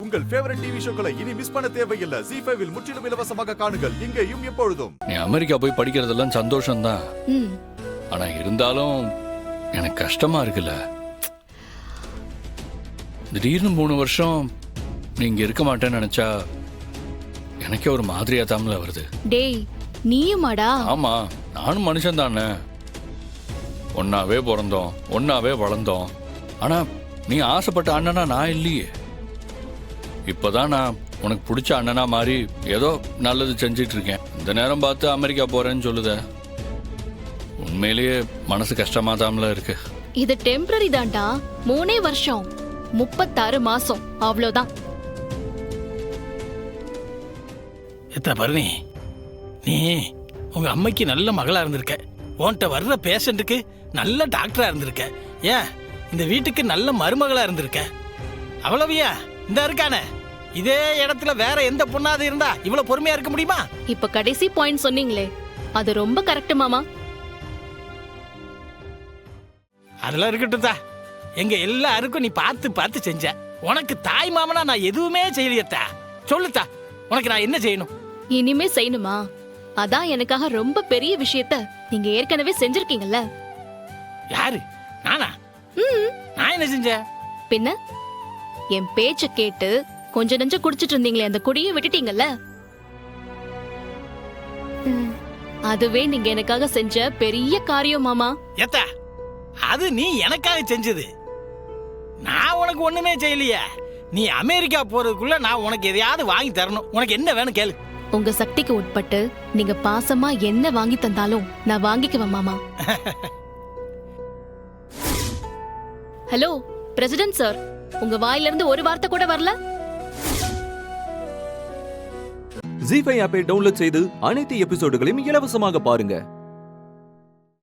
உங்கள் favourite TV ஷோக்களை இனி miss பண்ண தேவையில்லை. ZEE5 இல் முற்றிலும் இலவசமாக காணுங்கள், இங்கேயும் எப்பொழுதும். நீ அமெரிக்கா போய் படிக்கிறதெல்லாம் சந்தோஷம்தான். ஆனா இருந்தாலும் எனக்கு கஷ்டமா இருக்குல்ல. திடீர்னு 3 வருஷம் நீங்க இருக்க மாட்டேன்னு நினைச்சா எனக்கே ஒரு மாதிரியா தாமல வருது. டேய் நீயுமாடா? ஆமா, நானும் மனுஷன் தானே. ஒன்னாவே பிறந்தோம், ஒன்னாவே வளர்ந்தோம். ஆனா நீ ஆசைப்பட்ட அண்ணனா நான் இல்லையே. இப்பதான் நான் உனக்கு பிடிச்ச அண்ணனா மாறி ஏதோ நல்லது செஞ்சிட்டு இருக்கேன். இந்த நேரம் பார்த்து அமெரிக்கா போறேன்னு சொல்லுத. உண்மையிலேயே மனசு கஷ்டமா தாமல இருக்கு. இது டெம்பரரி தான்டா. 3 வருஷம் 36 மாசம் அவ்வளவுதான். எத்தனை பரணி, நீ உங்க அம்மைக்கு நல்ல மகளா இருந்திருக்க. உன்கிட்ட வர்ற பேஷண்ட்டுக்கு நல்ல டாக்டரா இருந்திருக்க. ஏன் இந்த வீட்டுக்கு நல்ல மருமகளா இருந்திருக்க. அவ்வளவியா இந்த இருக்கானே, இதே இடத்துல வேற எந்த பொண்ணாவது இருந்தா இவ்வளவு பொறுமையா இருக்க முடியுமா? இப்ப கடைசி பாயிண்ட் சொன்னீங்களே, அது ரொம்ப கரெக்ட் மாமா. அதெல்லாம் இருக்கட்டும்தா. எங்க எல்லாருக்கும் நீ பார்த்து பார்த்து செஞ்ச. உனக்கு தாய் மாமனா நான் எதுவுமே செய்யலையத்தா. சொல்லுத்தா, உனக்கு நான் என்ன செய்யணும்? இனிமே செய்யணுமா? அதான் எனக்காக ரொம்ப பெரிய விஷயத்த நீங்க ஏற்கனவே செஞ்சிருக்கீங்கல்ல. யாரு? நானா? நான் என்ன செஞ்சேன்? பின்ன என் பேச்ச கேட்டு கொஞ்ச நெஞ்ச குடிச்சிட்டு இருந்தீங்களே, அந்த குடியை விட்டுட்டீங்கல்ல. அதுவே நீங்க எனக்காக செஞ்ச பெரிய காரியம் மாமா. ஏத்தா, அது நீ எனக்காக செஞ்சது. நான் உனக்கு ஒண்ணுமே செய்யலையே. நீ அமெரிக்கா போறதுக்குள்ள நான் உனக்கு எதையாவது வாங்கி தரணும். உனக்கு என்ன வேணும் கேளு. உங்க சக்திக்கு உட்பட்டு நீங்க பாசமா என்ன வாங்கி தந்தாலும் நான் வாங்கிக்குவேன் மாமா. ஹலோ பிரசிடென்ட் சார், உங்க வாயில இருந்து ஒரு வார்த்தை கூட வரல. ZEE5 ஆப்பை டவுன்லோட் செய்து அனைத்து எபிசோடுகளையும் இலவசமாக பாருங்க.